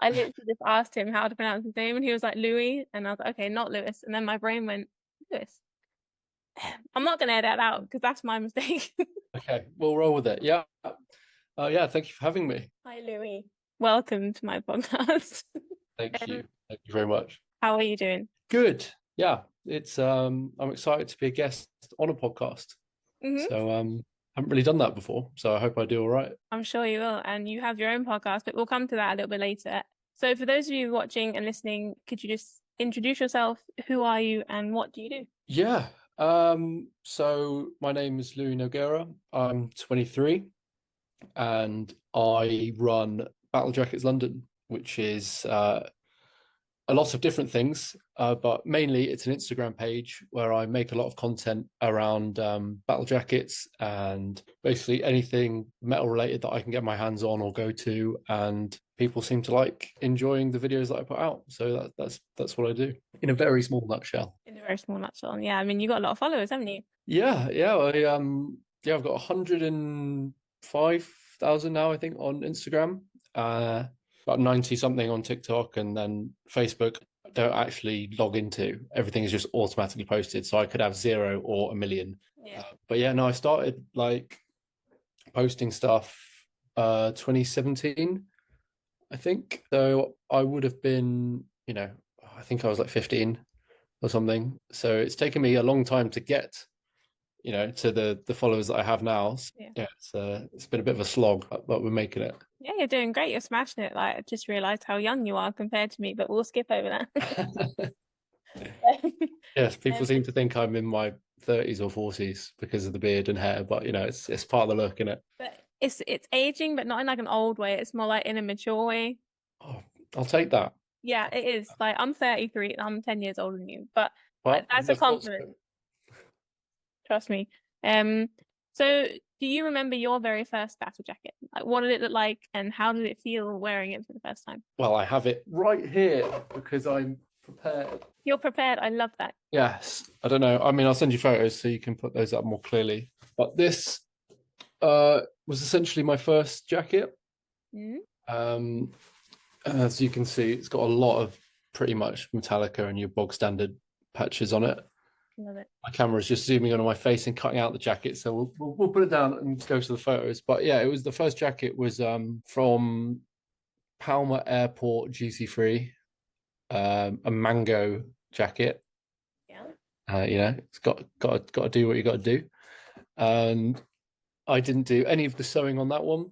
I literally just asked him how to pronounce his name, and he was like Louis, and I was like, okay, not Lewis. And then my brain went Lewis. I'm not gonna edit that out because that's my mistake. Okay, we'll roll with it. Yeah. Yeah, thank you for having me. Hi, Louis. Welcome to my podcast. Thank Um, you. Thank you very much. how are you doing? Good. Yeah, it's I'm excited to be a guest on a podcast. Hmm. So haven't really done that before, so I hope I do all right. I'm sure you will, and you have your own podcast, but we'll come to that a little bit later. So, for those of you watching and listening, could you just introduce yourself? Who are you, and what do you do? Yeah. So my name is Louis Noguera. I'm 23 and I run Battle Jackets London, which is a lot of different things, but mainly it's an Instagram page where I make a lot of content around battle jackets and basically anything metal related that I can get my hands on or go to, and people seem to like enjoying the videos that I put out. So that's what I do in a very small nutshell. In a very small nutshell, yeah. I mean, you got a lot of followers, haven't you? Yeah, I've got 105,000 now, I think, on Instagram. About 90 something on TikTok, and then Facebook I don't actually log into. Everything is just automatically posted. So I could have 0 or a million. Yeah. But yeah, no, I started like posting stuff 2017, I think. So I would have been, I think I was like 15 or something. So it's taken me a long time to get, to the followers that I have now. So, Yeah. yeah, it's been a bit of a slog, but we're making it. Yeah, you're doing great. You're smashing it. Like, I just realized how young you are compared to me, but we'll skip over that. Yes, people Um, seem to think I'm in my 30s or 40s because of the beard and hair, but it's part of the look, isn't it? but it's aging, but not in like an old way. It's more like in a mature way. Oh, I'll take that. Yeah, it is. Like, I'm 33. I'm 10 years older than you, but Well, that's a never thought compliment. so. Trust me. Um, so do you remember your very first battle jacket? Like, what did it look like, and how did it feel wearing it for the first time? Well, I have it right here because I'm prepared. You're prepared. I love that. Yes, I don't know. I mean, I'll send you photos so you can put those up more clearly. But this was essentially my first jacket. Mm, Um, as you can see, it's got a lot of pretty much Metallica and your bog standard patches on it. love it. My camera is just zooming on my face and cutting out the jacket, so we'll put it down and go to the photos. But yeah, it was the first jacket was from Palma Airport GC3, a mango jacket. Yeah. It's got to do what you got to do, and I didn't do any of the sewing on that one.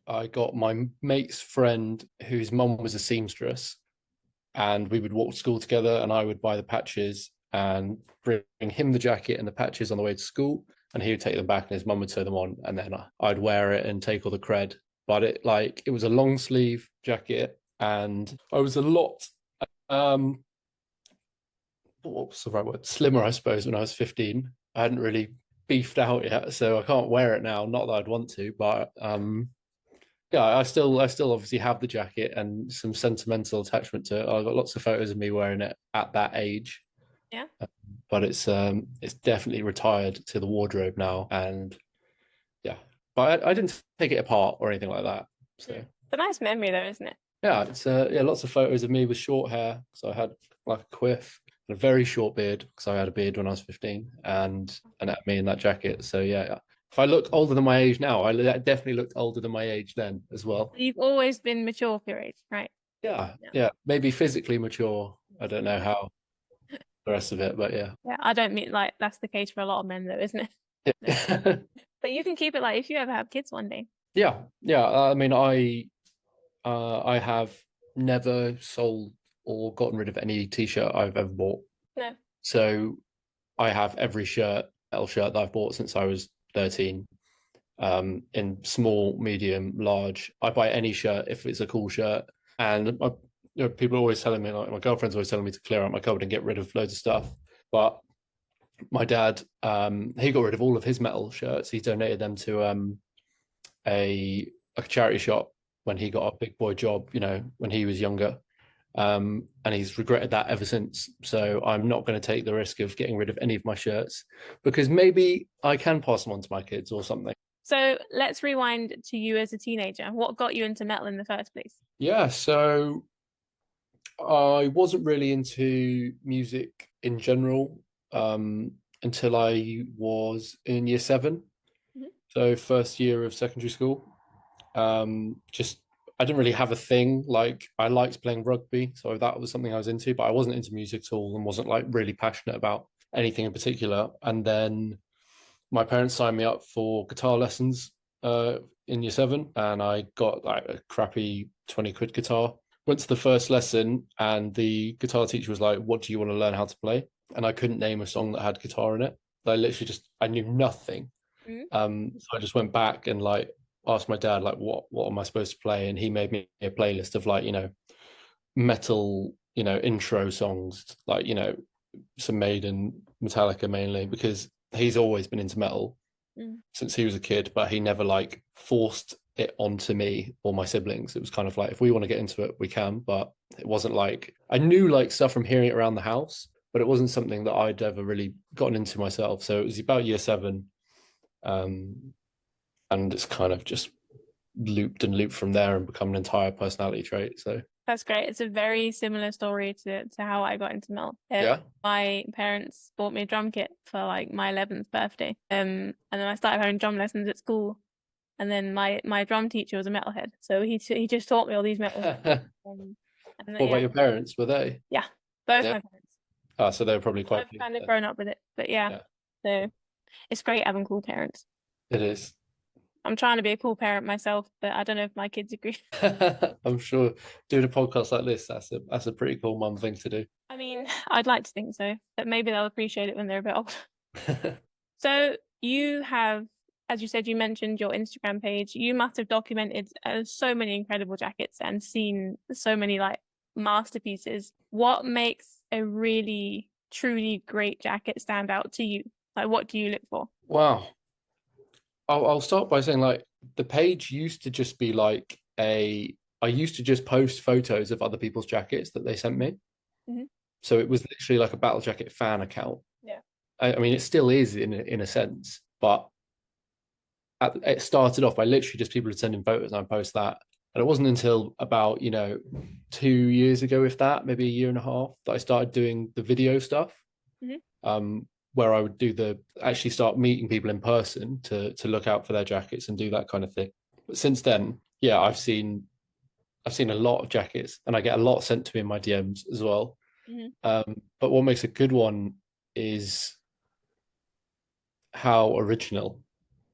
I got my mate's friend whose mum was a seamstress, and we would walk to school together, and I would buy the patches and bring him the jacket and the patches on the way to school, and he would take them back and his mum would sew them on, and then I'd wear it and take all the cred. But it was a long sleeve jacket, and I was a lot what's the right word, slimmer, I suppose, when I was 15. I hadn't really beefed out yet, so I can't wear it now. Not that I'd want to, but yeah, I still obviously have the jacket and some sentimental attachment to it. I've got lots of photos of me wearing it at that age. Yeah. But it's definitely retired to the wardrobe now, and yeah, but I didn't take it apart or anything like that. So It's a nice memory, though, isn't it? yeah, it's yeah, lots of photos of me with short hair. So I had like a quiff and a very short beard because I had a beard when I was 15, and at me in that jacket. So yeah, if I look older than my age now, I definitely looked older than my age then as well. You've always been mature for your age, right? Yeah, Yeah. yeah, maybe physically mature. I don't know how the rest of it, but yeah. Yeah, I don't mean like that's the case for a lot of men, though, isn't it? No. Yeah. But you can keep it like if you ever have kids one day. Yeah, yeah. I mean, I have never sold or gotten rid of any t-shirt I've ever bought. No. So I have every metal shirt that I've bought since I was 13, in small, medium, large. I buy any shirt if it's a cool shirt. And people are always telling me, like my girlfriend's always telling me to clear out my cupboard and get rid of loads of stuff. But my dad, he got rid of all of his metal shirts. He donated them to a charity shop when he got a big boy job, when he was younger. And he's regretted that ever since. So I'm not going to take the risk of getting rid of any of my shirts because maybe I can pass them on to my kids or something. So let's rewind to you as a teenager. What got you into metal in the first place? Yeah, so I wasn't really into music in general until I was in year seven. Mhm. So first year of secondary school. Just I didn't really have a thing. Like I liked playing rugby, so that was something I was into, but I wasn't into music at all and wasn't like really passionate about anything in particular. And then my parents signed me up for guitar lessons in year seven, and I got like a crappy 20 quid guitar. Went to the first lesson, and the guitar teacher was like, "What do you want to learn how to play?" And I couldn't name a song that had guitar in it. I literally just I knew nothing. Mhm. So I just went back and like asked my dad like, "What am I supposed to play?" And he made me a playlist of like metal intro songs, like some Maiden, Metallica mainly, because he's always been into metal Mm. since he was a kid, but he never like forced it onto me or my siblings. It was kind of like if we want to get into it, we can, but it wasn't like I knew like stuff from hearing it around the house, but it wasn't something that I'd ever really gotten into myself. So it was about year seven, um, and it's kind of just looped and looped from there and become an entire personality trait. So That's great. It's a very similar story to how I got into metal. yeah. My parents bought me a drum kit for like my 11th birthday. And then I started having drum lessons at school. And then my drum teacher was a metalhead, so he just taught me all these metal. What And then, about yeah, your parents? Were they? yeah, both Yeah. my parents. Ah, so they were probably I've quite pleased kind of then. grown up with it, but yeah, Yeah, so it's great having cool parents. it is. I'm trying to be a cool parent myself, but I don't know if my kids agree. I'm sure doing a podcast like this, that's a pretty cool mum thing to do. I mean, I'd like to think so, but maybe they'll appreciate it when they're a bit older. So you have, as you said, you mentioned your Instagram page. You must have documented so many incredible jackets and seen so many like masterpieces. What makes a really truly great jacket stand out to you? Like, what do you look for? Wow. I'll start by saying like the page used to just be like I used to just post photos of other people's jackets that they sent me. Hmm. So it was literally like a Battle Jacket fan account. Yeah. I mean, it still is in a sense, but it started off by literally just people sending photos and I post that. And it wasn't until about, 2 years ago, if that, maybe a year and a half, that I started doing the video stuff. Hmm. Um, where I would do actually start meeting people in person to look out for their jackets and do that kind of thing. But since then, yeah, I've seen a lot of jackets and I get a lot sent to me in my DMs as well. Hmm. But what makes a good one is how original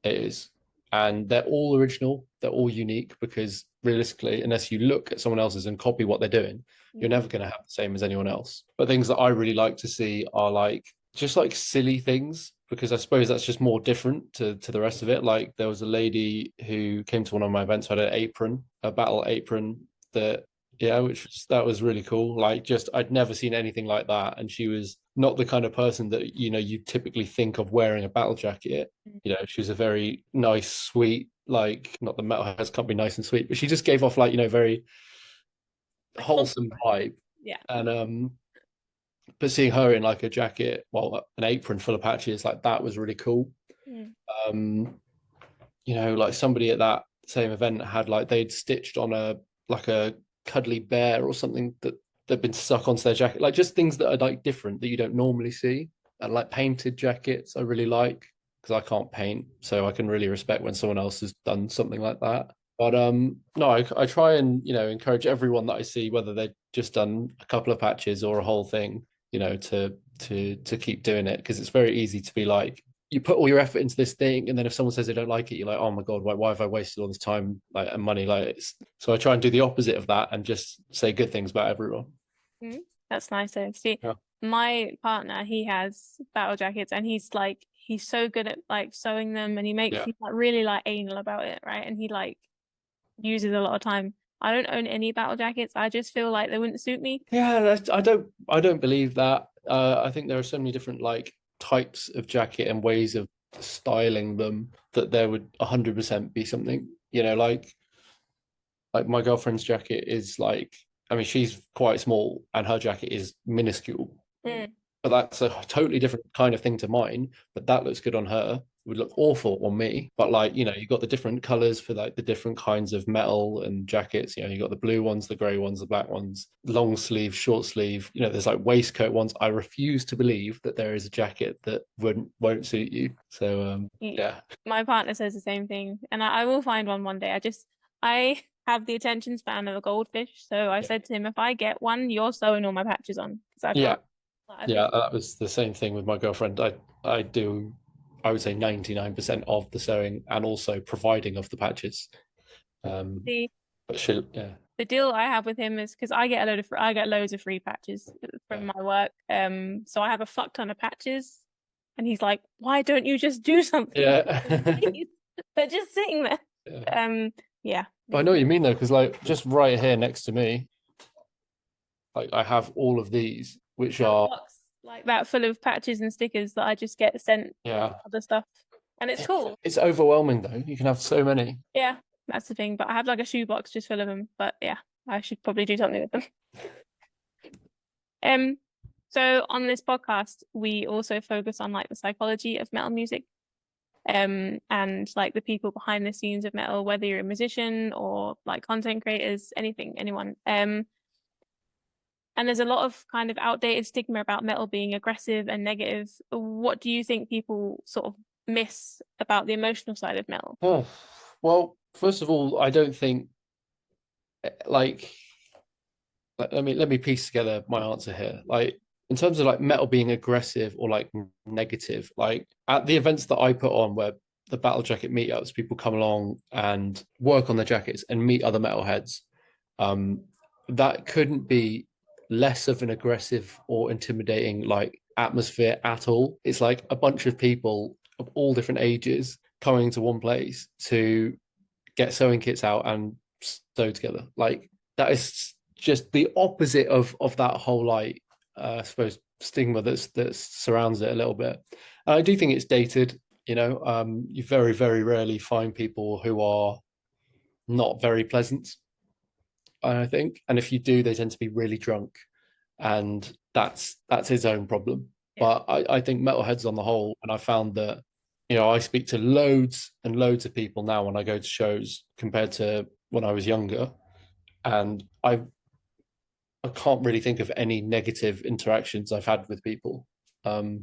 it is. And they're all original, they're all unique because realistically, unless you look at someone else's and copy what they're doing, you're Hmm. never going to have the same as anyone else. But things that I really like to see are like just like silly things because I suppose that's just more different to the rest of it. Like there was a lady who came to one of my events who had an apron, a battle apron that yeah, that was really cool. Like just I'd never seen anything like that. And she was not the kind of person that you typically think of wearing a battle jacket. She was a very nice, sweet, like not the metalheads can't be nice and sweet, but she just gave off like, very Like, wholesome vibe. yeah. And but seeing her in like a jacket, well, an apron full of patches, like that was really cool. Mm. Um, like somebody at that same event had like they'd stitched on a cuddly bear or something that had been stuck onto their jacket, like just things that are like different that you don't normally see. And like painted jackets, I really like because I can't paint, so I can really respect when someone else has done something like that. But no, I try and encourage everyone that I see, whether they've just done a couple of patches or a whole thing, to keep doing it because it's very easy to be like you put all your effort into this thing, and then if someone says they don't like it, you're like, oh my god, why have I wasted all this time like and money? So I try and do the opposite of that and just say good things about everyone. Mm. That's nice though. See, Yeah. my partner, he has battle jackets and he's so good at like sewing them and Yeah. he's like really like anal about it, right? And he like uses a lot of time. I don't own any battle jackets. I just feel like they wouldn't suit me. Yeah, I don't believe that. I think there are so many different like types of jacket and ways of styling them that there would 100% be something, like my girlfriend's jacket is like, I mean, she's quite small and her jacket is minuscule, Mm. but that's a totally different kind of thing to mine, but that looks good on her. would look awful on me. But like, you know, you got the different colors for like the different kinds of metal and jackets. You know, you got the blue ones, the grey ones, the black ones, long sleeve, short sleeve. You know, there's like waistcoat ones. I refuse to believe that there is a jacket that won't suit you. So yeah. My partner says the same thing, and I will find one day. I have the attention span of a goldfish, so I said to him, if I get one, you're sewing all my patches on, because I Yeah. can't. Yeah, that was the same thing with my girlfriend. I do, I would say 99% of the sewing and also providing of the patches. The But she, yeah, the deal I have with him is because I get loads of free patches from my work. So I have a fuck ton of patches, and he's like, "Why don't you just do something?" yeah. They're just sitting there. Yeah. Yeah. I know what you mean though, because like just right here next to me, like I have all of these, which are Box like that full of patches and stickers that I just get sent yeah, other stuff, and it's cool. it's overwhelming though. You can have so many. Yeah, that's the thing. But I have like a shoebox just full of them. But yeah, I should probably do something with them. So on this podcast, we also focus on like the psychology of metal music, and like the people behind the scenes of metal, whether you're a musician or like content creators, anyone. And there's a lot of kind of outdated stigma about metal being aggressive and negative. What do you think people sort of miss about the emotional side of metal? Oh, well, first of all, I don't think like let me piece together my answer here. Like in terms of like metal being aggressive or like negative, like at the events that I put on where the battle jacket meetups, people come along and work on their jackets and meet other metalheads. That couldn't be less of an aggressive or intimidating like atmosphere at all. It's like a bunch of people of all different ages coming to one place to get sewing kits out and sew together. Like that is just the opposite of that whole like I suppose stigma that surrounds it a little bit. And I do think it's dated. You know, you very rarely find people who are not very pleasant. I think, and if you do, they tend to be really drunk, and that's his own problem. Yeah. But I think metalheads on the whole, and I found that you know I speak to loads and loads of people now when I go to shows compared to when I was younger, and I can't really think of any negative interactions I've had with people. I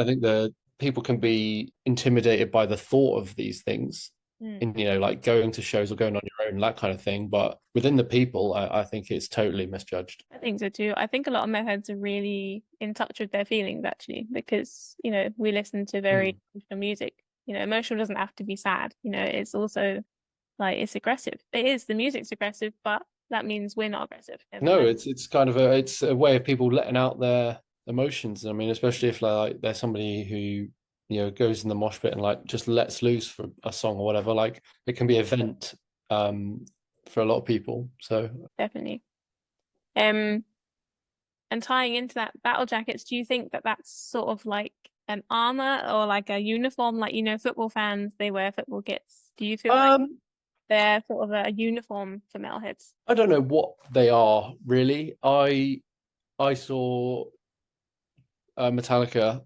think that people can be intimidated by the thought of these things in, you know, like going to shows or going on your own, that kind of thing. But within the people, I think it's totally misjudged. I think so too. I think a lot of metalheads are really in touch with their feelings actually, because you know we listen to very emotional music. You know, emotional doesn't have to be sad. You know, it's also like it's aggressive. It is, the music's aggressive, but that means we're not aggressive. No, it's kind of it's a way of people letting out their emotions. I mean, especially if like there's somebody who you know goes in the mosh pit and like just lets loose for a song or whatever. Like it can be a vent for a lot of people. So Definitely. And tying into that, battle jackets, do you think that that's sort of like an armor or like a uniform? Like, you know, football fans, they wear football kits. Do you feel like they're sort of a uniform for metalheads? I don't know what they are really. I saw Metallica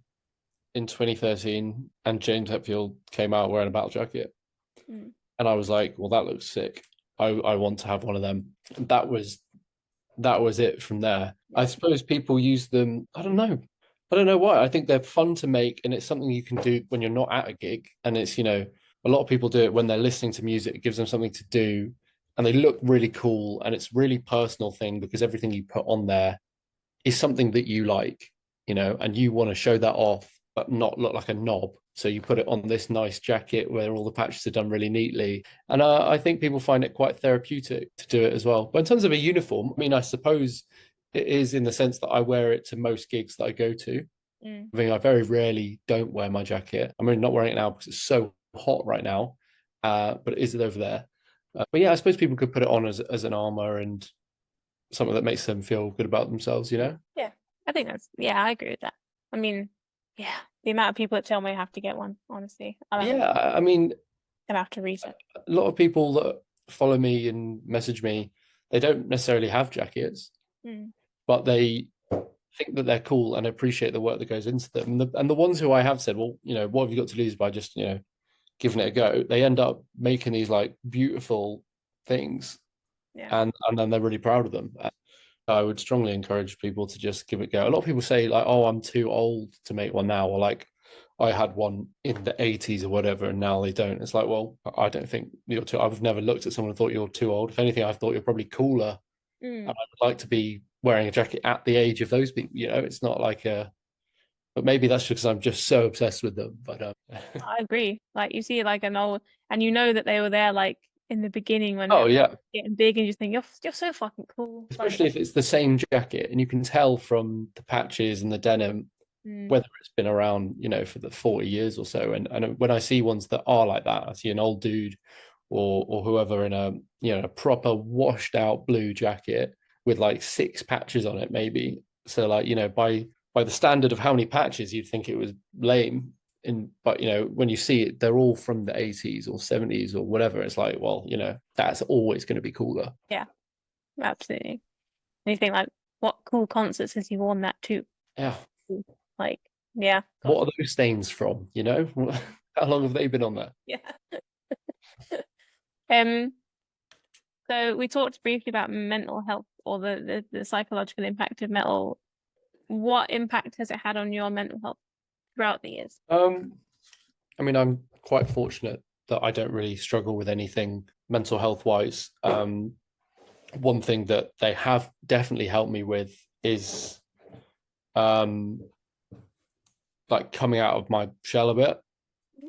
in 2013, and James Hetfield came out wearing a battle jacket, and I was like, "Well, that looks sick. I want to have one of them." That was it from there. I suppose people use them. I don't know. I don't know why. I think they're fun to make, and it's something you can do when you're not at a gig. And it's, you know, a lot of people do it when they're listening to music. It gives them something to do, and they look really cool. And it's really personal thing because everything you put on there is something that you like, you know, and you want to show that off, but not look like a knob. So you put it on this nice jacket where all the patches are done really neatly. And I think people find it quite therapeutic to do it as well. But in terms of a uniform, I mean, I suppose it is in the sense that I wear it to most gigs that I go to. I mean, I very rarely don't wear my jacket. I'm not wearing it now because it's so hot right now, but it is over there. But yeah, I suppose people could put it on as an armor and something that makes them feel good about themselves, you know? Yeah, I think I agree with that. I mean, yeah, the amount of people that tell me I have to get one, honestly. Yeah, I mean, gonna have to research. A lot of people that follow me and message me, they don't necessarily have jackets, but they think that they're cool and appreciate the work that goes into them. And the ones who I have said, well, you know, what have you got to lose by just, you know, giving it a go? They end up making these like beautiful things, Yeah. and then they're really proud of them. I would strongly encourage people to just give it a go. A lot of people say like, "Oh, I'm too old to make one now," or like, "I had one in the '80s or whatever, and now they don't." It's like, well, I don't think you're too. I've never looked at someone and thought you're too old. If anything, I thought you're probably cooler. And I would like to be wearing a jacket at the age of those people. You know, it's not like a. But maybe that's because I'm just so obsessed with them. But I agree. Like you see like an old, and you know that they were there like in the beginning when oh they're yeah, getting big, and you just think you're so fucking cool. Like, especially if it's the same jacket and you can tell from the patches and the denim whether it's been around, you know, for the 40 years or so. And when I see ones that are like that, I see an old dude or whoever in a, you know, a proper washed out blue jacket with like 6 patches on it, maybe. So like, you know, by the standard of how many patches, you'd think it was lame. But you know, when you see it, they're all from the 80s or 70s or whatever. It's like, well, you know, that's always going to be cooler. yeah, absolutely. And you think like, what cool concerts has he worn that to? Yeah. Like, yeah, What are those stains from? You know, how long have they been on there? yeah. Um, so we talked briefly about mental health or the psychological impact of metal. What impact has it had on your mental health throughout the years? I mean, I'm quite fortunate that I don't really struggle with anything mental health wise. One thing that they have definitely helped me with is um like coming out of my shell a bit,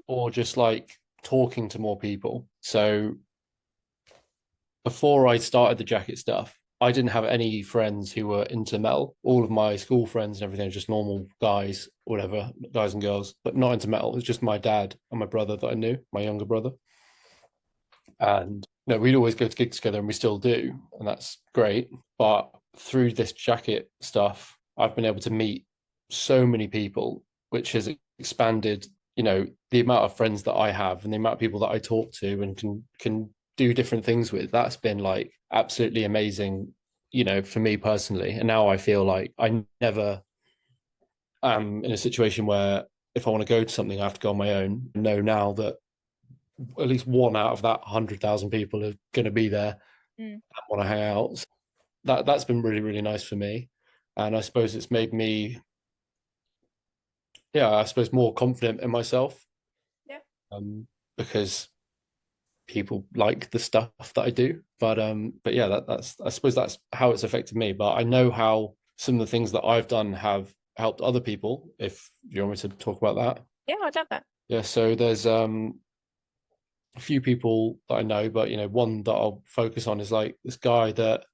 or just like talking to more people. So before I started the jacket stuff, I didn't have any friends who were into metal. All of my school friends and everything were just normal guys, whatever, guys and girls, but not into metal. It was just my dad and my brother that I knew, my younger brother. And you know, we'd always go to gigs together, and we still do, and that's great. But through this jacket stuff, I've been able to meet so many people, which has expanded, you know, the amount of friends that I have and the amount of people that I talk to and can do different things with. That's been like absolutely amazing, you know, for me personally. And now I feel like I never am in a situation where if I want to go to something, I have to go on my own. I know now that at least one out of that 100,000 people are going to be there and want to hang out. So that's been really, really nice for me. And I suppose it's made me, yeah, I suppose more confident in myself. Yeah. Because people like the stuff that I do. But yeah, that's I suppose that's how it's affected me. But I know how some of the things that I've done have helped other people. If you want me to talk about that. Yeah, I'd love that. Yeah, so there's a few people that I know, but you know, one that I'll focus on is like this guy that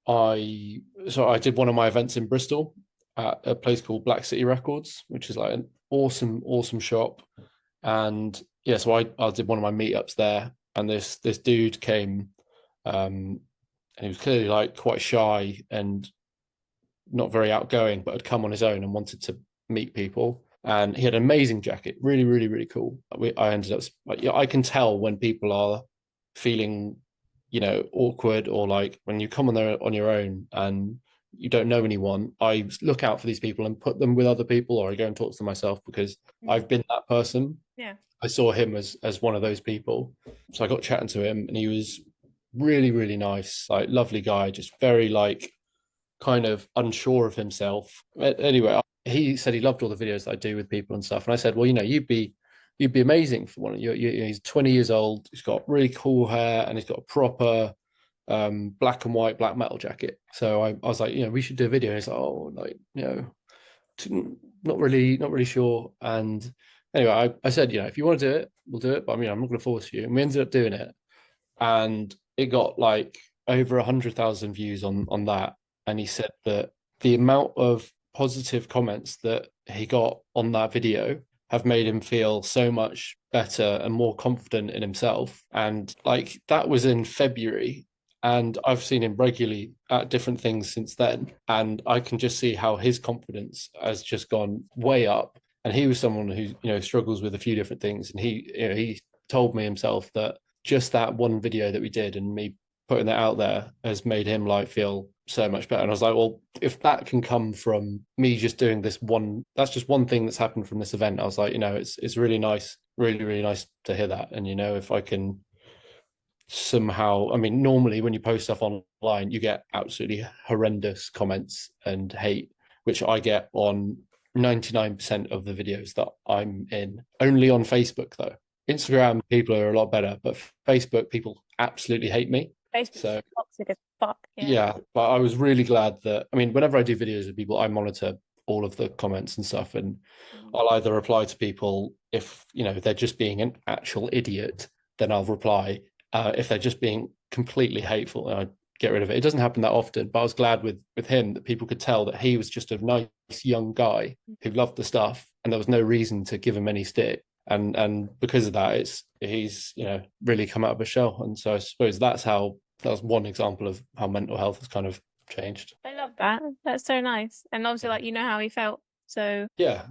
I did one of my events in Bristol at a place called Black City Records, which is like an awesome, awesome shop. And yeah, so I did one of my meetups there, and this dude came, and he was clearly like quite shy and not very outgoing, but had come on his own and wanted to meet people. And he had an amazing jacket, really, really, really cool. I ended up like, yeah, I can tell when people are feeling, you know, awkward, or like when you come on there on your own and you don't know anyone. I look out for these people and put them with other people, or I go and talk to them myself because I've been that person. Yeah. I saw him as one of those people. So I got chatting to him, and he was really, really nice, like lovely guy, just very like kind of unsure of himself. Anyway, he said he loved all the videos that I do with people and stuff. And I said, well, you know, you'd be amazing for one. He's 20 years old. He's got really cool hair, and he's got a proper black and white black metal jacket. So I was like, you know, we should do a video. And he's like, oh, like, you know, not really sure. And anyway, I said, you know, if you want to do it, we'll do it. But I mean, I'm not going to force you. And we ended up doing it, and it got like over 100,000 views on that. And he said that the amount of positive comments that he got on that video have made him feel so much better and more confident in himself. And like that was in February, and I've seen him regularly at different things since then, and I can just see how his confidence has just gone way up. And he was someone who, you know, struggles with a few different things, and he, you know, he told me himself that just that one video that we did and me putting that out there has made him like feel so much better. And I was like, well, if that can come from me just doing this one, that's just one thing that's happened from this event. I was like, it's really nice, really, really nice to hear that. And if I can somehow, I mean, normally when you post stuff online, you get absolutely horrendous comments and hate, which I get on 99% of the videos that I'm in. Only on Facebook though. Instagram people are a lot better, but Facebook people absolutely hate me. Facebook's So toxic as fuck. yeah, but I was really glad that, I mean, whenever I do videos with people, I monitor all of the comments and stuff, and I'll either reply to people if they're just being an actual idiot, then I'll reply. If they're just being completely hateful, I get rid of it. It doesn't happen that often, but I was glad with him that people could tell that he was just a nice young guy who loved the stuff, and there was no reason to give him any stick. And because of that, he's really come out of a shell. And so I suppose that was one example of how mental health has kind of changed. I love that. That's so nice. And obviously, like, how he felt. So yeah,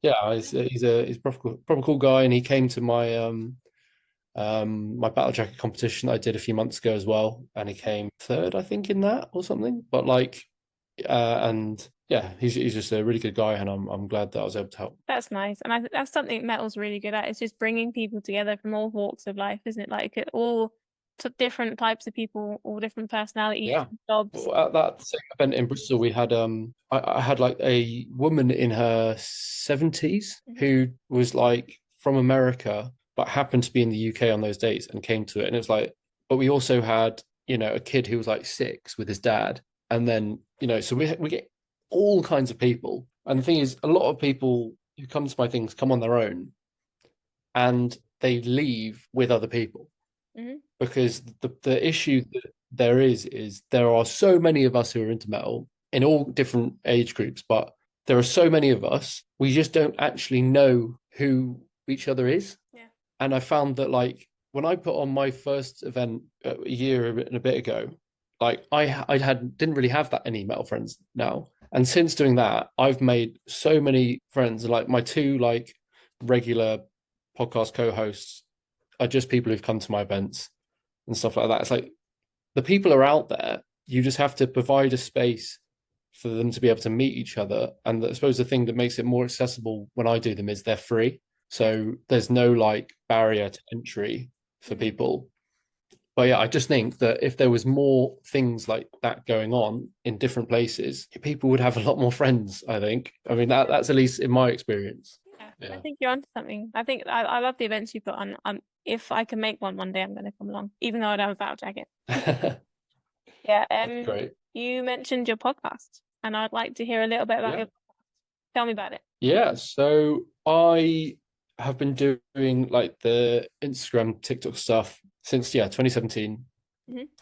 he's a proper cool guy, and he came to my my battle jacket competition I did a few months ago as well, and he came third, I think, in that or something. But like, and yeah, he's just a really good guy, and I'm glad that I was able to help. That's nice, and I think that's something metal's really good at. It's just bringing people together from all walks of life, isn't it? Like all different types of people, all different personalities, jobs. Well, at that same event in Bristol, we had I had like a woman in her 70s who was like from America but happened to be in the UK on those dates and came to it, and it was like, but we also had a kid who was like 6 with his dad, and then so we get all kinds of people. And the thing is, a lot of people who come to my things come on their own, and they leave with other people. Because the issue that there is there are so many of us who are into metal in all different age groups, but there are so many of us, we just don't actually know who each other is. Yeah. And I found that, like, when I put on my first event a year and a bit ago, like I didn't really have that many metal friends now. And since doing that, I've made so many friends. Like my 2 like regular podcast co-hosts are just people who've come to my events and stuff like that. It's like the people are out there. You just have to provide a space for them to be able to meet each other. And I suppose the thing that makes it more accessible when I do them is they're free. So there's no like barrier to entry for people. But yeah, I just think that if there was more things like that going on in different places, people would have a lot more friends, I think. I mean, that's at least in my experience. Yeah. I think you're onto something. I think I love the events you put on. If I can make one day, I'm going to come along, even though I don't have a battle jacket. Yeah. Great. You mentioned your podcast, and I'd like to hear a little bit about your podcast. Tell me about it. Yeah. So I have been doing like the Instagram, TikTok stuff since 2017,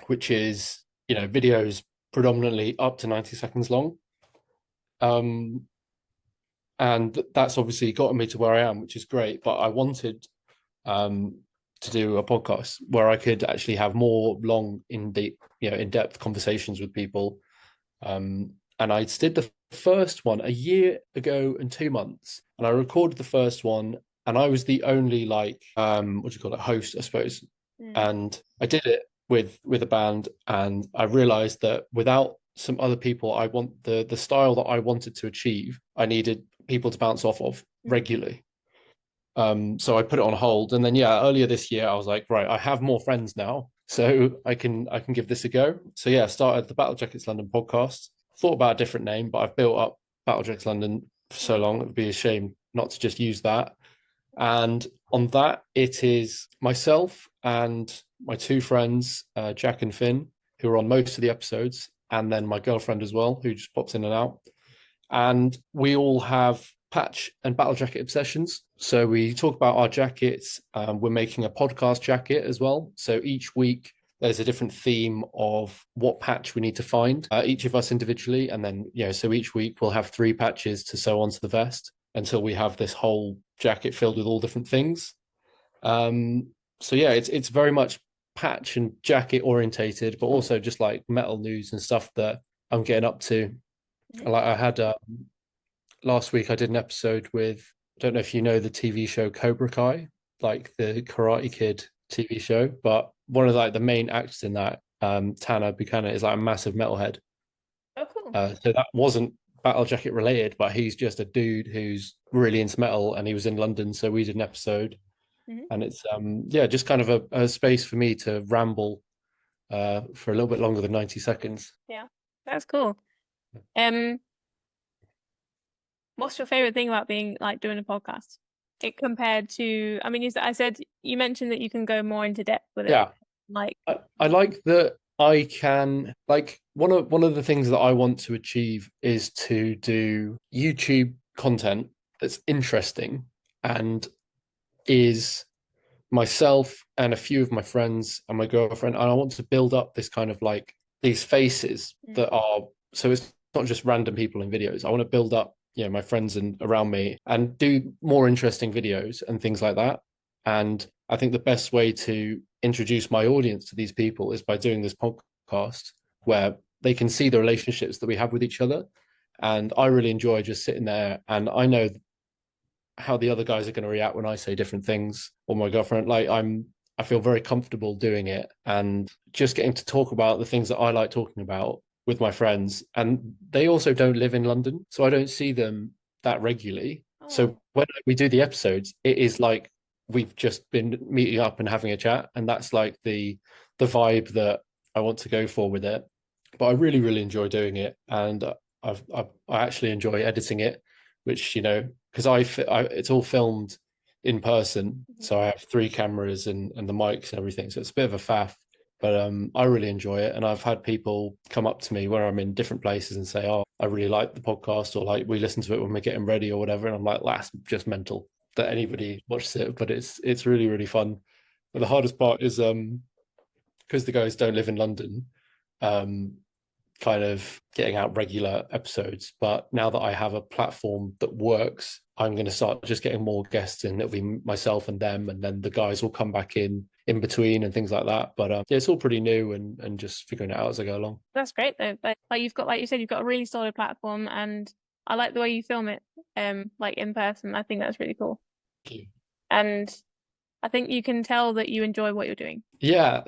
which is videos predominantly up to 90 seconds long. And that's obviously gotten me to where I am, which is great. But I wanted to do a podcast where I could actually have more long, in-depth conversations with people. And I did the first one a year ago and 2 months, and I recorded the first one, and I was the only host, I suppose. And I did it with a band, and I realized that without some other people, I want the style that I wanted to achieve, I needed people to bounce off of regularly. So I put it on hold, and then earlier this year I was like, right, I have more friends now, so I can give this a go. So I started the Battle Jackets London podcast. Thought about a different name, but I've built up Battle Jackets London for so long, it would be a shame not to just use that. And on that, it is myself and my 2 friends, Jack and Finn, who are on most of the episodes, and then my girlfriend as well, who just pops in and out. And we all have patch and battle jacket obsessions. So we talk about our jackets. We're making a podcast jacket as well. So each week there's a different theme of what patch we need to find, each of us individually. And then, so each week we'll have 3 patches to sew onto the vest until we have this whole jacket filled with all different things. It's very much patch and jacket orientated, but also just like metal news and stuff that I'm getting up to. Like I had last week, I did an episode with, I don't know if you know the TV show Cobra Kai, like the Karate Kid TV show, but one of like the main actors in that Tanner Buchanan, is like a massive metalhead. Oh, cool. So that wasn't Battle Jacket related, but he's just a dude who's really into metal, and he was in London, so we did an episode, and it's yeah, just kind of a space for me to ramble for a little bit longer than 90 seconds. Yeah, that's cool. What's your favorite thing about being like doing a podcast? It compared to, I mean, you mentioned that you can go more into depth with it. Yeah, like I like that I can, like, one of the things that I want to achieve is to do YouTube content that's interesting and is myself and a few of my friends and my girlfriend, and I want to build up this kind of like these faces that are, so it's not just random people in videos. I want to build up, my friends and around me, and do more interesting videos and things like that. And I think the best way to introduce my audience to these people is by doing this podcast where they can see the relationships that we have with each other. And I really enjoy just sitting there, and I know how the other guys are going to react when I say different things, or my girlfriend. Like, I feel very comfortable doing it, and just getting to talk about the things that I like talking about with my friends. And they also don't live in London, so I don't see them that regularly. So when we do the episodes, it is like we've just been meeting up and having a chat, and that's like the vibe that I want to go for with it. But I really, really enjoy doing it, and I actually enjoy editing it, which, because it's all filmed in person, so I have 3 cameras and the mics and everything, so it's a bit of a faff. But I really enjoy it, and I've had people come up to me where I'm in different places and say, "Oh, I really like the podcast," or like, "We listen to it when we're getting ready," or whatever. And I'm like, "That's just mental that anybody watches it," but it's really, really fun. But the hardest part is because the guys don't live in London, kind of getting out regular episodes. But now that I have a platform that works, I'm going to start just getting more guests in. It'll be myself and them, and then the guys will come back in between and things like that. But yeah, it's all pretty new, and just figuring it out as I go along. That's great though. Like you've got, like you said, you've got a really solid platform, and I like the way you film it, like in person. I think that's really cool. Thank you. And I think you can tell that you enjoy what you're doing. Yeah,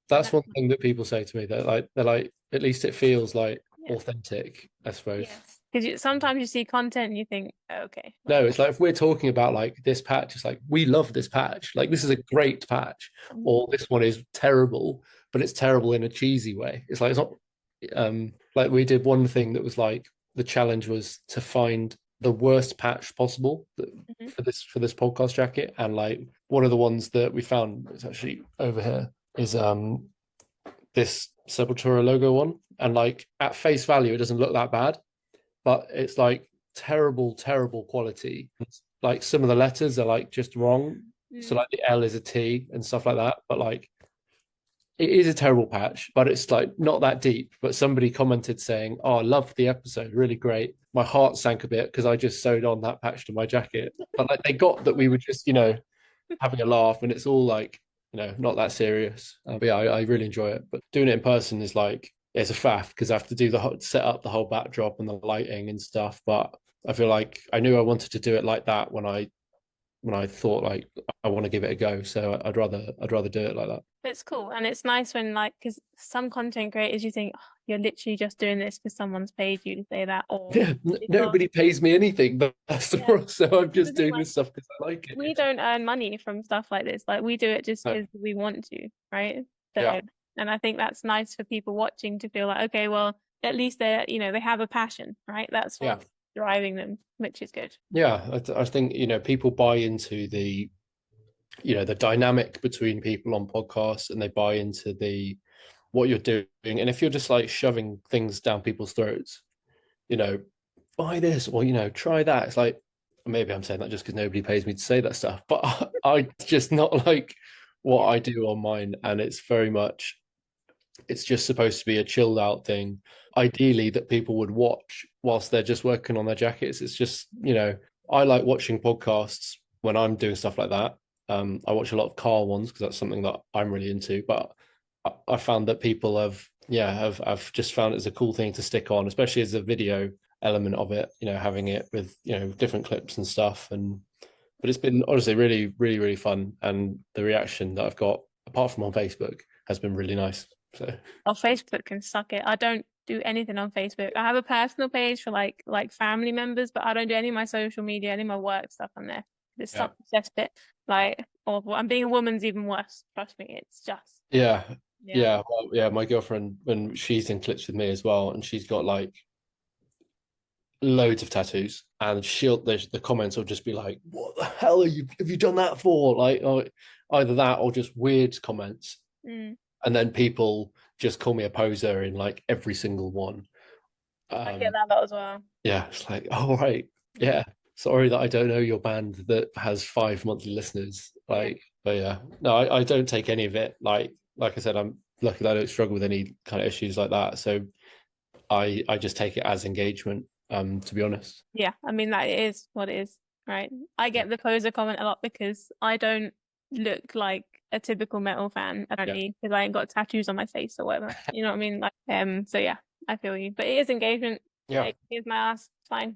that's one thing that people say to me. They're like, at least it feels like authentic, I suppose. Yes, because sometimes you see content and you think, oh, okay. No, it's like, if we're talking about like this patch, it's like, we love this patch. Like, this is a great patch, or this one is terrible, but it's terrible in a cheesy way. It's like, it's not like, we did one thing that was like, the challenge was to find the worst patch possible for this podcast jacket, and like, one of the ones that we found is actually over here, is this Sepultura logo one, and like, at face value it doesn't look that bad, but it's like terrible quality. Like, some of the letters are like just wrong, so like the L is a T and stuff like that, but like, it is a terrible patch, but it's like not that deep. But somebody commented saying, "Oh, I loved the episode, really great." My heart sank a bit because I just sewed on that patch to my jacket. But like, they got that we were just, having a laugh, and it's all like, not that serious. But yeah, I really enjoy it. But doing it in person is like, it's a faff, because I have to do set up the whole backdrop and the lighting and stuff. But I feel like I knew I wanted to do it like that when I thought, like, I want to give it a go. So I'd rather do it like that. It's cool, and it's nice when, like, because some content creators, you think, oh, you're literally just doing this because someone's paid you to say that, or nobody pays me anything, but so I'm just doing this stuff because I like it. We don't earn money from stuff like this. Like, we do it just because we want to, right? So, and I think that's nice for people watching to feel like, okay, well, at least they're, they have a passion, right? That's what's driving them, which is good. Yeah, I think, people buy into the dynamic between people on podcasts, and they buy into what you're doing. And if you're just like shoving things down people's throats, buy this, or try that, it's like, maybe I'm saying that just because nobody pays me to say that stuff, but I just not like what I do on mine. And it's very much, it's just supposed to be a chilled out thing, ideally, that people would watch whilst they're just working on their jackets. It's just, I like watching podcasts when I'm doing stuff like that. I watch a lot of car ones because that's something that I'm really into. But I found that people have just found it as a cool thing to stick on, especially as a video element of it, having it with, different clips and stuff. But it's been honestly really, really, really fun. And the reaction that I've got, apart from on Facebook, has been really nice. So Oh, Facebook can suck it. I don't do anything on Facebook. I have a personal page for like family members, but I don't do any of my social media, any of my work stuff on there. It's yeah, such cesspit. Like, awful. And being a woman's even worse. Trust me, it's just yeah, yeah. yeah, well, yeah. My girlfriend, when she's in clips with me as well, and she's got like loads of tattoos, and the comments will just be like, "What the hell have you done that for?" Like, either that or just weird comments, Mm, and then people just call me a poser in like every single one. I get Um, that a lot as well. yeah, it's like, all right, Mm, yeah. Sorry that I don't know your band that has 5 monthly listeners. yeah. Like, but yeah, no, I don't take any of it. Like I said, I'm lucky that I don't struggle with any kind of issues like that. So I just take it as engagement. To be honest. Yeah, I mean that is what it is, right? I Yeah, get the poser comment a lot because I don't look like a typical metal fan yeah, apparently because I ain't got tattoos on my face or whatever. You know what I mean? Like, so yeah, I feel you. But it is engagement. yeah. Like, here's my ass. It's fine.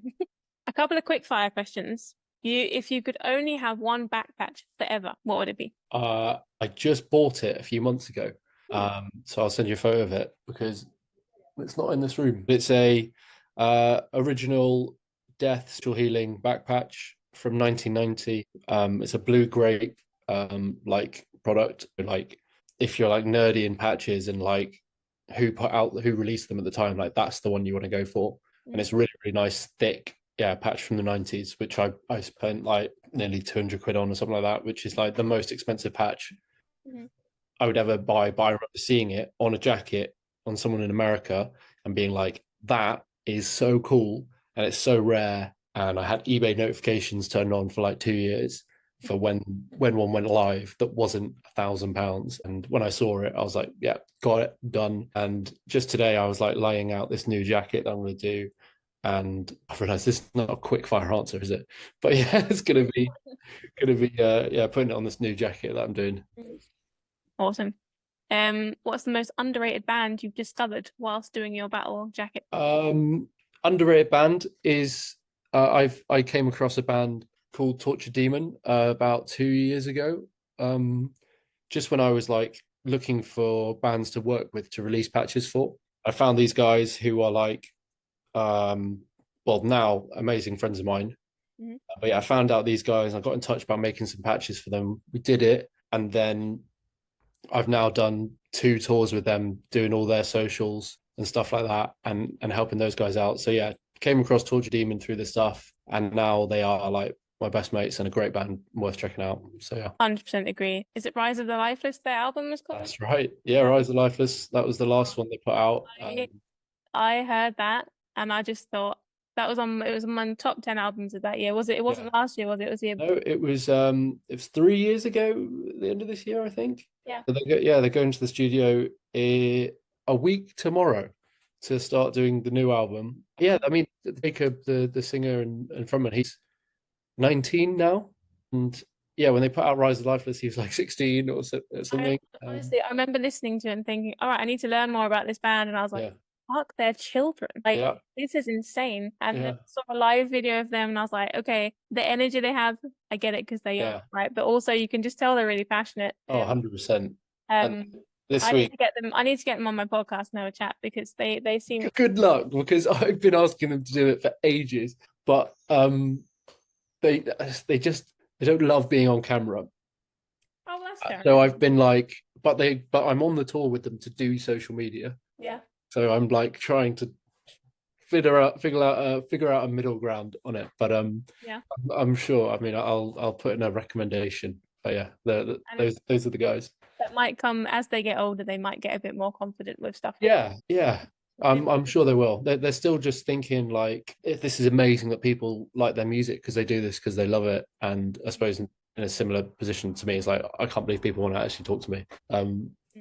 A couple of quick fire questions. If you could only have one back patch forever, what would it be? I just bought it a few months ago. Ooh. So I'll send you a photo of it because it's not in this room. It's a original Death Still Healing back patch from 1990. It's a blue grape like product. Like if you're like nerdy in patches and like who released them at the time, like that's the one you want to go for. And it's really, really nice, thick, yeah, patch from the 90s, which I spent like nearly 200 quid on or something like that, which is like the most expensive patch Mm-hmm. I would ever buy. But I remember seeing it on a jacket on someone in America and being like, that is so cool and it's so rare. And I had eBay notifications turned on for like 2 years for when one went live that wasn't £1,000. And when I saw it, I was like, yeah, got it, done. And just today I was like laying out this new jacket that I'm gonna do. And I realized this is not a quick fire answer, is it? But yeah, it's gonna be yeah, putting it on this new jacket that I'm doing. Awesome. What's the most underrated band you've discovered whilst doing your battle jacket? Um, Underrated band is I came across a band called Torture Demon about 2 years ago. Um, just when I was like looking for bands to work with to release patches for. I found these guys who are like um well now amazing friends of mine. Mhm. But yeah, I found out these guys. I got in touch about making some patches for them. We did it, and then I've now done 2 tours with them, doing all their socials and stuff like that, and helping those guys out. So yeah, came across Torture Demon through this stuff, and now they are like my best mates and a great band worth checking out. So yeah, 100% agree. Is it Rise of the Lifeless, their album was called? that's right. Yeah, Yeah. Rise of the Lifeless. That was the last one they put out. I I heard that and I just thought it was on my top 10 albums of that year. Was it? It Yeah, wasn't last year, was it? It was the year no, before. it was 3 years ago, at the end of this year, I think. Yeah. So they're going to the studio a week tomorrow to start doing the new album. Yeah, I mean Jacob, the singer and frontman, he's 19 now, and yeah, when they put out Rise of the Lifeless, he was like 16 or I something. honestly I remember listening to it and thinking, all right, I need to learn more about this band. And I was like, Yeah, fuck, they're children. Like, yeah, this is insane. And then yeah, I saw a live video of them and I was like, okay, the energy they have, I get it because they're young, yeah. right? But also you can just tell they're really passionate. Oh, 100%. And Um, this I need week, to get them. I need to get them on my podcast and have a chat because they seem. good luck because I've been asking them to do it for ages, but they they just they don't love being on camera. Oh, that's fair So enough. I've been like, but I'm on the tour with them to do social media. Yeah. So I'm like trying to figure out a middle ground on it. But Yeah. I'm sure. I mean, I'll put in a recommendation. But yeah, And those are the guys. that might come as they get older. They might get a bit more confident with stuff. Yeah, yeah. I'm sure they will. They're still just thinking like, if this is amazing that people like their music because they do this because they love it. And I suppose in a similar position to me, it's like I can't believe people want to actually talk to me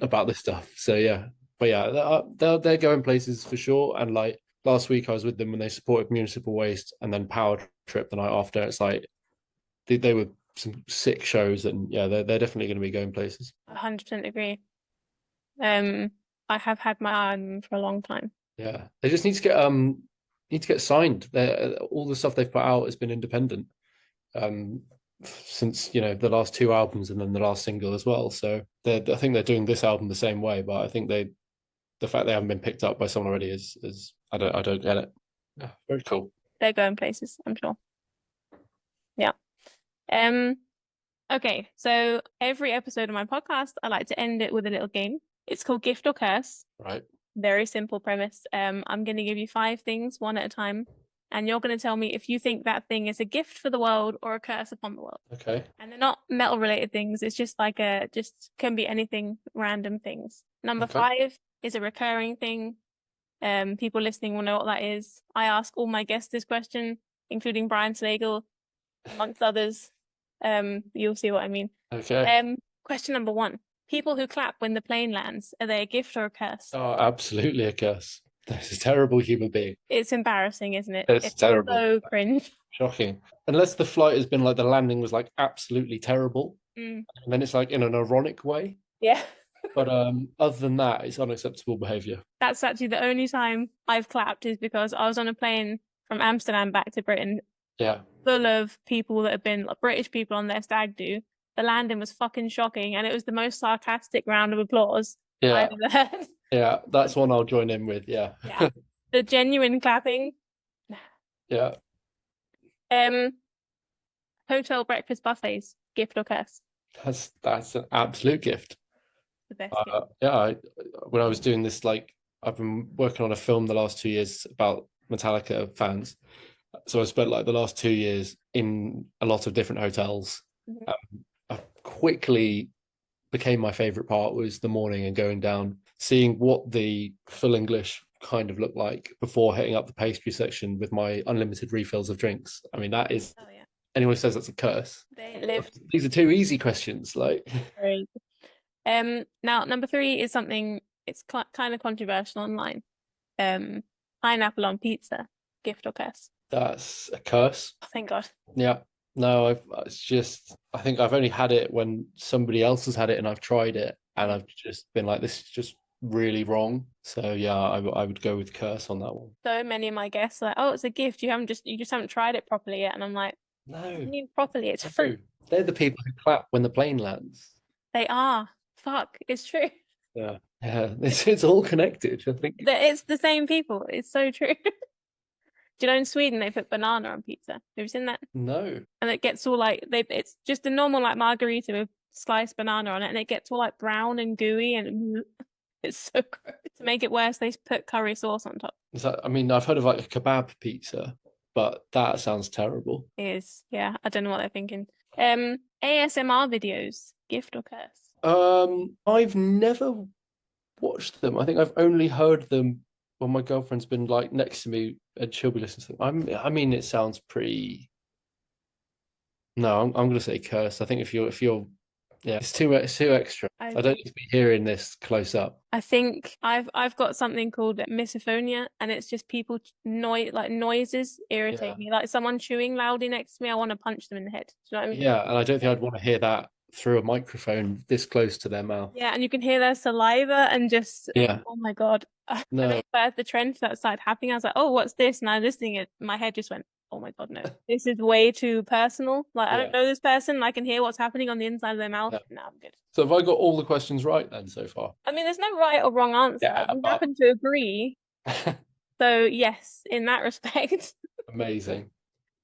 about this stuff. So yeah, but yeah, they're going places for sure. And like last week, I was with them when they supported Municipal Waste, and then Power Trip the night after. It's like they were some sick shows, and yeah, they're definitely going to be going places. 100% agree. I have had my eye on them for a long time. Yeah, they just need to get signed. All the stuff they've put out has been independent um, since the last 2 albums and then the last single as well. So I think they're doing this album the same way, but I think the fact they haven't been picked up by someone already is I don't get it. Yeah, very cool. They're going places, I'm sure. Yeah. Okay, so every episode of my podcast, I like to end it with a little game. It's called Gift or Curse. Right. Very simple premise. I'm going to give you 5 things, one at a time, and you're going to tell me if you think that thing is a gift for the world or a curse upon the world. Okay. And they're not metal related things. It's just like just can be anything, random things. Number Okay. 5 is a recurring thing. People listening will know what that is. I ask all my guests this question, including Brian Slagle, amongst others. You'll see what I mean. Okay. Question number 1. People who clap when the plane lands, are they a gift or a curse? Oh, absolutely a curse. That's a terrible human being. It's embarrassing, isn't it? It's terrible. So cringe. Shocking. Unless the flight has been like the landing was like absolutely terrible. Mm. And then it's like in an ironic way. Yeah. But other than that, it's unacceptable behaviour. That's actually the only time I've clapped is because I was on a plane from Amsterdam back to Britain. Yeah. Full of people that have been like, British people on their stag do. The landing was fucking shocking, and it was the most sarcastic round of applause I've ever heard. Yeah, that's one I'll join in with. Yeah. The genuine clapping. Yeah. Hotel breakfast buffets, gift or curse? That's an absolute gift. The best gift. Yeah, when I was doing this, like I've been working on a film the last 2 years about Metallica fans. So I spent like the last 2 years in a lot of different hotels. I quickly became my favorite part was the morning and going down, seeing what the full English kind of looked like before hitting up the pastry section with my unlimited refills of drinks. I mean, that is, anyone who says that's a curse. They live. These are 2 easy questions. Like, now number 3 is something, it's kind of controversial online. Pineapple on pizza, gift or curse? That's a curse. Oh, thank God. Yeah. No, I think I've only had it when somebody else has had it and I've tried it and I've just been like, this is just really wrong. So yeah, I would go with curse on that one. So many of my guests are like, oh, it's a gift. You just haven't tried it properly yet. And I'm like, no, what do you mean properly? It's fruit. They're the people who clap when the plane lands. They are. Fuck, it's true. Yeah. It's all connected. I think it's the same people. It's so true. Do you know in Sweden they put banana on pizza? Have you seen that? No. And it gets all like it's just a normal like margarita with sliced banana on it, and it gets all like brown and gooey, and it's so gross. To make it worse, they put curry sauce on top. I mean, I've heard of like a kebab pizza, but that sounds terrible. It is, yeah. I don't know what they're thinking. ASMR videos, gift or curse? I've never watched them. I think I've only heard them when my girlfriend's been like next to me and she'll be listening to them. I mean, it sounds pretty. No, I'm going to say curse. I think if you're, yeah, it's too extra. I don't need to be hearing this close up. I think I've got something called misophonia, and it's just people noises irritate me. Like someone chewing loudly next to me, I want to punch them in the head. Do you know what I mean? Yeah, and I don't think I'd want to hear that through a microphone this close to their mouth. Yeah, and you can hear their saliva and just oh my God. No. But the trend that started happening, I was like, oh, what's this? And I was listening, and my head just went, oh my God, no. This is way too personal. Like, I don't know this person. I can hear what's happening on the inside of their mouth. No, I'm good. So have I got all the questions right then so far? I mean, there's no right or wrong answer. Yeah, we happen to agree. So yes, in that respect. Amazing.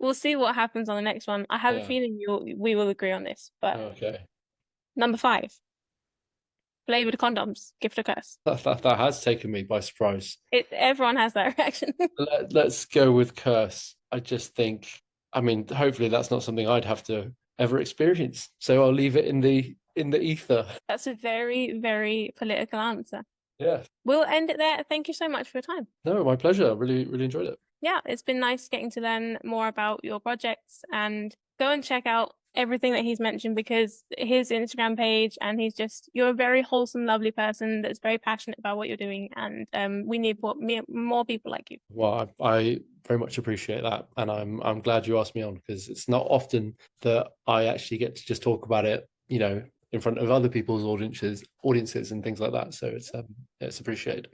We'll see what happens on the next one. I have a feeling we will agree on this. But okay. Number 5. Flavored condoms, gift or curse? That has taken me by surprise. Everyone has that reaction. Let's go with curse. I just think, I mean, hopefully that's not something I'd have to ever experience. So I'll leave it in the ether. That's a very, very political answer. Yeah. We'll end it there. Thank you so much for your time. No, my pleasure. I really, really enjoyed it. Yeah, it's been nice getting to learn more about your projects, and go and check out everything that he's mentioned, because his Instagram page, and you're a very wholesome, lovely person that's very passionate about what you're doing, and we need more people like you. Well, I very much appreciate that, and I'm glad you asked me on, because it's not often that I actually get to just talk about it, you know, in front of other people's audiences and things like that. So it's appreciated.